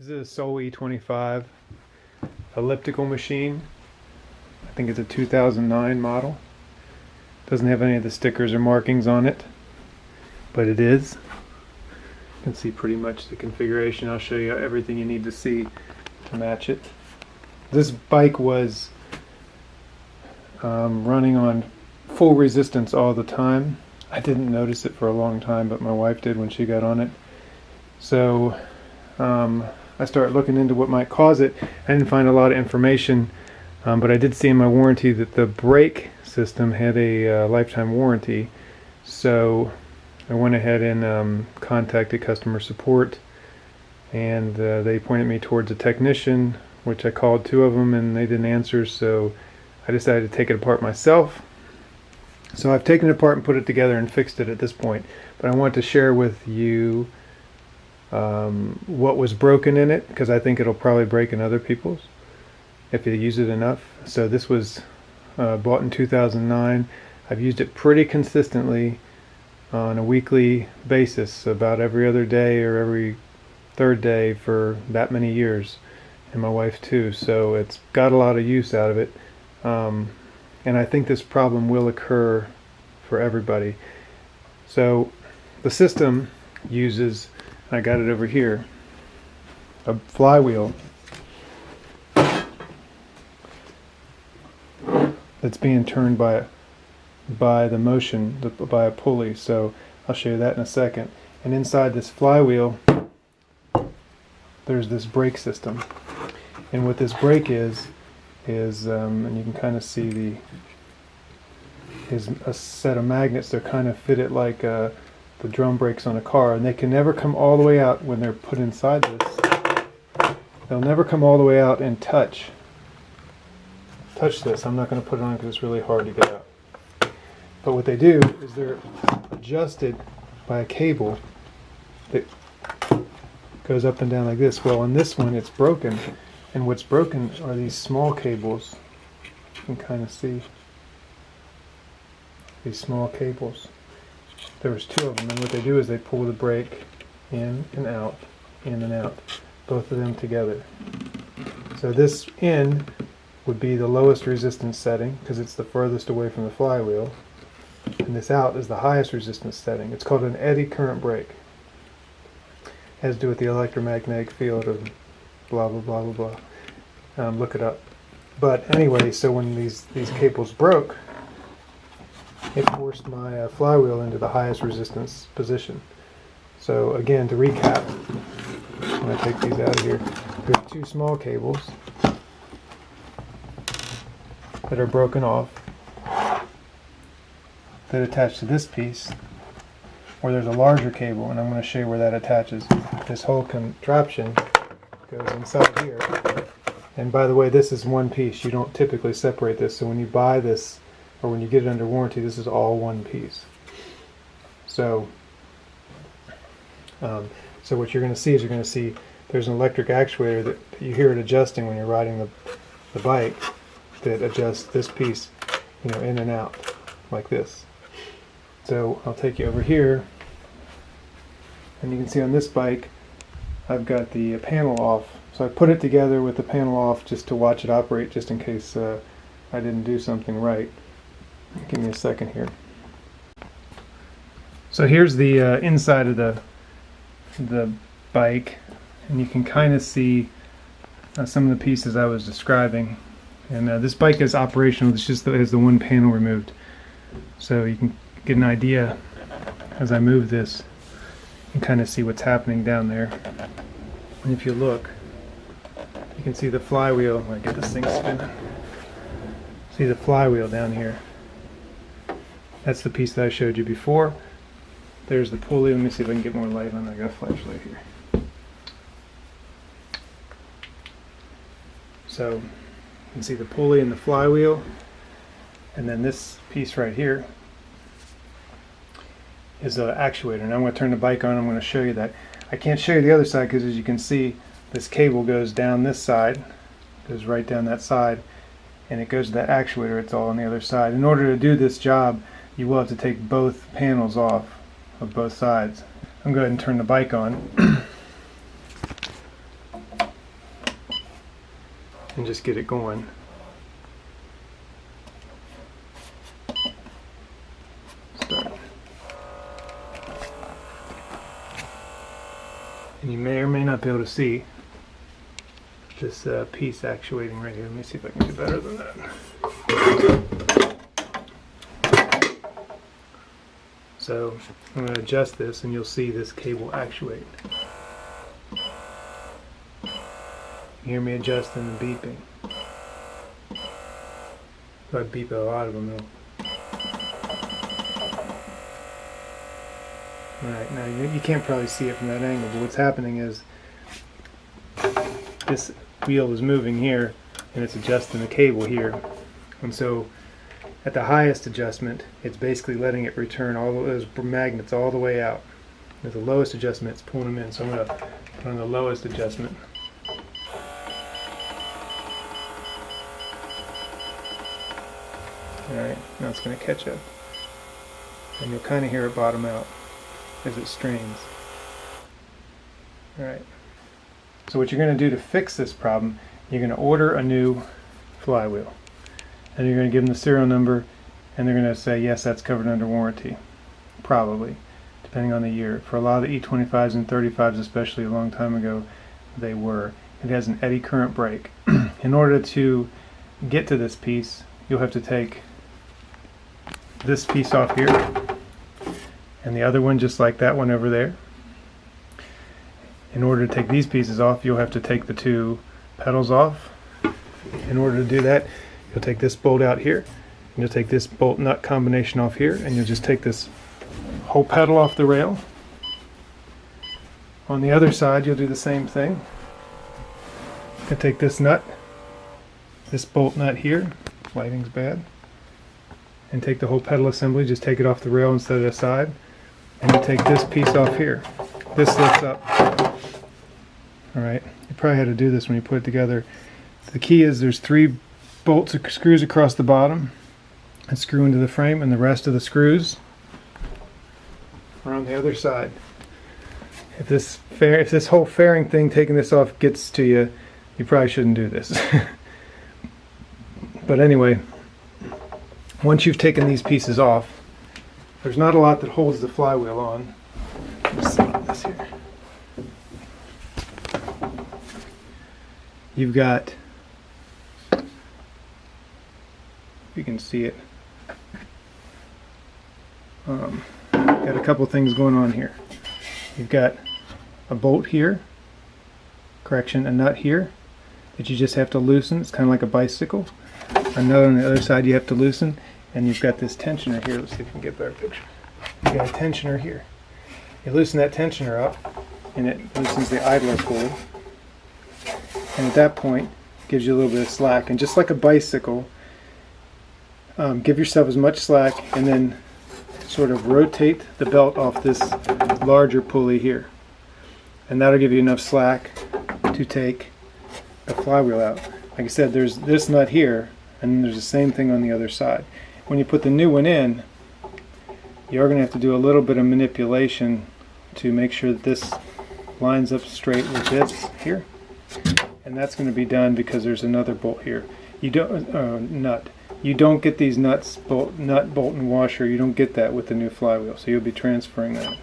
This is a Soul E25 Elliptical Machine. I think it's a 2009 model. Doesn't have any of the stickers or markings on it, but it is. You can see pretty much the configuration. I'll show you everything you need to see to match it. This bike was running on full resistance all the time. I didn't notice it for a long time, but my wife did when she got on it. So I started looking into what might cause it. I didn't find a lot of information, but I did see in my warranty that the brake system had a lifetime warranty. So I went ahead and contacted customer support, and they pointed me towards a technician, which I called two of them and they didn't answer, so I decided to take it apart myself. So I've taken it apart and put it together and fixed it at this point, but I want to share with you what was broken in it, because I think it'll probably break in other people's if you use it enough. So this was bought in 2009. I've used it pretty consistently on a weekly basis, about every other day or every third day for that many years, and my wife too, so it's got a lot of use out of it. And I think this problem will occur for everybody. So the system uses, I got it over here, a flywheel that's being turned by the motion, by a pulley. So I'll show you that in a second. And inside this flywheel there's this brake system. And what this brake is and you can kind of see is a set of magnets. They're kind of fitted like the drum brakes on a car, and they can never come all the way out when they're put inside this. They'll never come all the way out and touch this. I'm not going to put it on because it's really hard to get out. But what they do is they're adjusted by a cable that goes up and down like this. Well, on this one it's broken, and what's broken are these small cables. You can kind of see these small cables. There was two of them, and what they do is they pull the brake in and out, both of them together. So this end would be the lowest resistance setting because it's the furthest away from the flywheel, and this out is the highest resistance setting. It's called an eddy current brake. It has to do with the electromagnetic field of blah blah blah blah blah. Look it up. But anyway, so when these cables broke, it forced my flywheel into the highest resistance position. So again, to recap, I'm going to take these out of here. There's two small cables that are broken off that attach to this piece, or there's a larger cable, and I'm going to show you where that attaches. This whole contraption goes inside here. And by the way, this is one piece. You don't typically separate this, so when you buy this or when you get it under warranty, this is all one piece. So so what you're going to see is there's an electric actuator that you hear it adjusting when you're riding the bike, that adjusts this piece, in and out like this. So I'll take you over here, and you can see on this bike I've got the panel off. So I put it together with the panel off just to watch it operate, just in case I didn't do something right. Give me a second here. So here's the inside of the bike, and you can kind of see some of the pieces I was describing. And this bike is operational. It's just that it has the one panel removed. So you can get an idea as I move this and kind of see what's happening down there. And if you look, you can see the flywheel. I'm going to get this thing spinning. See the flywheel down here. That's the piece that I showed you before. There's the pulley. Let me see if I can get more light on it. I got a flashlight here. So you can see the pulley and the flywheel, and then this piece right here is an actuator. Now I'm going to turn the bike on. I'm going to show you that. I can't show you the other side because, as you can see, this cable goes down this side, goes right down that side, and it goes to that actuator. It's all on the other side. In order to do this job, you will have to take both panels off of both sides. I'm going to go ahead and turn the bike on. and just get it going. Start. And you may or may not be able to see this piece actuating right here. Let me see if I can do better than that. So I'm going to adjust this and you'll see this cable actuate. You hear me adjusting and beeping. If I beep a lot of them, it'll... Alright, now you can't probably see it from that angle, but what's happening is this wheel is moving here and it's adjusting the cable here. And so at the highest adjustment, it's basically letting it return all those magnets all the way out. At the lowest adjustment, it's pulling them in. So I'm going to put on the lowest adjustment. Alright, now it's going to catch up. And you'll kind of hear it bottom out as it strains. Alright. So what you're going to do to fix this problem, you're going to order a new flywheel. And you're going to give them the serial number, and they're going to say, yes, that's covered under warranty. Probably, depending on the year. For a lot of the E25s and 35s, especially a long time ago, they were. It has an eddy current brake. In order to get to this piece, you'll have to take this piece off here, and the other one just like that one over there. In order to take these pieces off, you'll have to take the two pedals off. In order to do that, you'll take this bolt out here, and you'll take this bolt nut combination off here, and you'll just take this whole pedal off the rail. On the other side, you'll do the same thing. You'll take this nut, this bolt nut here, lighting's bad, and take the whole pedal assembly, just take it off the rail instead of the side, and you take this piece off here. This lifts up. Alright, you probably had to do this when you put it together. The key is there's 3 bolts or screws across the bottom and screw into the frame, and the rest of the screws are on the other side. If this whole fairing thing, taking this off, gets to you, you probably shouldn't do this. But anyway, once you've taken these pieces off, there's not a lot that holds the flywheel on. Let's see this here. You've got, you can see it, got a couple things going on here. You've got a bolt here, correction, a nut here that you just have to loosen. It's kind of like a bicycle. A nut on the other side you have to loosen, and you've got this tensioner here. Let's see if we can get a better picture. You've got a tensioner here. You loosen that tensioner up, and it loosens the idler cord. And at that point, it gives you a little bit of slack. And just like a bicycle, give yourself as much slack, and then sort of rotate the belt off this larger pulley here. And that'll give you enough slack to take the flywheel out. Like I said, there's this nut here, and then there's the same thing on the other side. When you put the new one in, you're going to have to do a little bit of manipulation to make sure that this lines up straight with this here. And that's going to be done because there's another bolt here. You don't nut. You don't get these nuts, nut, bolt, and washer. You don't get that with the new flywheel, so you'll be transferring that.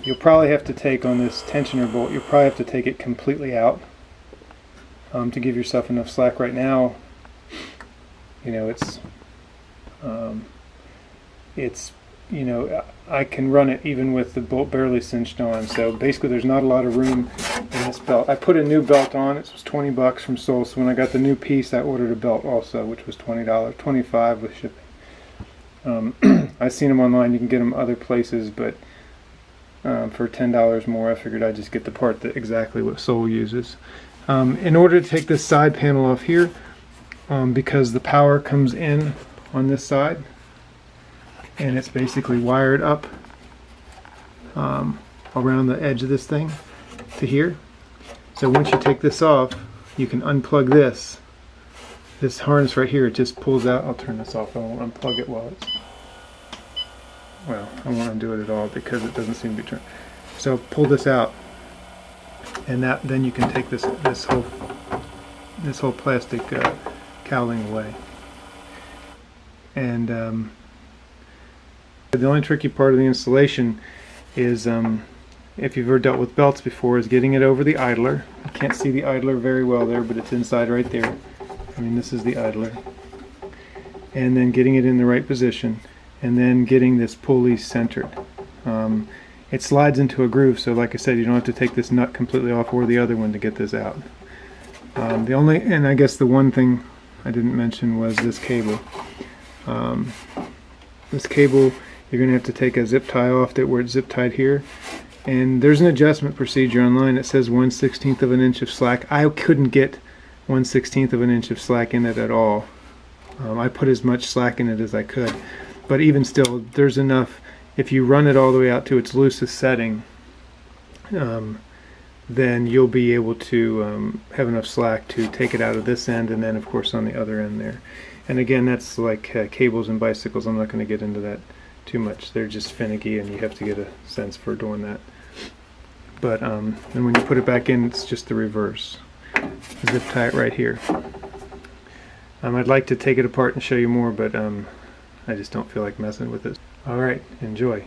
You'll probably have to take on this tensioner bolt. You'll probably have to take it completely out to give yourself enough slack. Right now, you know, it's you know, I can run it even with the bolt barely cinched on. So basically there's not a lot of room in this belt. I put a new belt on. It was $20 from Soul. So when I got the new piece, I ordered a belt also, which was $20, $25 with shipping. I've seen them online. You can get them other places, but for $10 more, I figured I'd just get the part that exactly what Soul uses. In order to take this side panel off here, because the power comes in on this side, and it's basically wired up around the edge of this thing to here. So once you take this off, you can unplug this harness right here. It just pulls out. I'll turn this off. I won't unplug it while it's, well, I won't undo it at all because it doesn't seem to be turned. So pull this out, and then you can take this whole this whole plastic cowling away. And the only tricky part of the installation is, if you've ever dealt with belts before, is getting it over the idler. You can't see the idler very well there, but it's inside right there. I mean, this is the idler. And then getting it in the right position, and then getting this pulley centered. It slides into a groove, so like I said, you don't have to take this nut completely off or the other one to get this out. And I guess the one thing I didn't mention was this cable. This cable, you're going to have to take a zip tie off it where it's zip tied here. And there's an adjustment procedure online that says 1/16 of an inch of slack. I couldn't get 1/16 of an inch of slack in it at all. I put as much slack in it as I could. But even still, there's enough. If you run it all the way out to its loosest setting, then you'll be able to have enough slack to take it out of this end, and then of course on the other end there. And again, that's like cables and bicycles. I'm not going to get into that too much. They're just finicky, and you have to get a sense for doing that. But and when you put it back in, it's just the reverse. Zip tie it right here. I'd like to take it apart and show you more, but I just don't feel like messing with it. Alright, enjoy.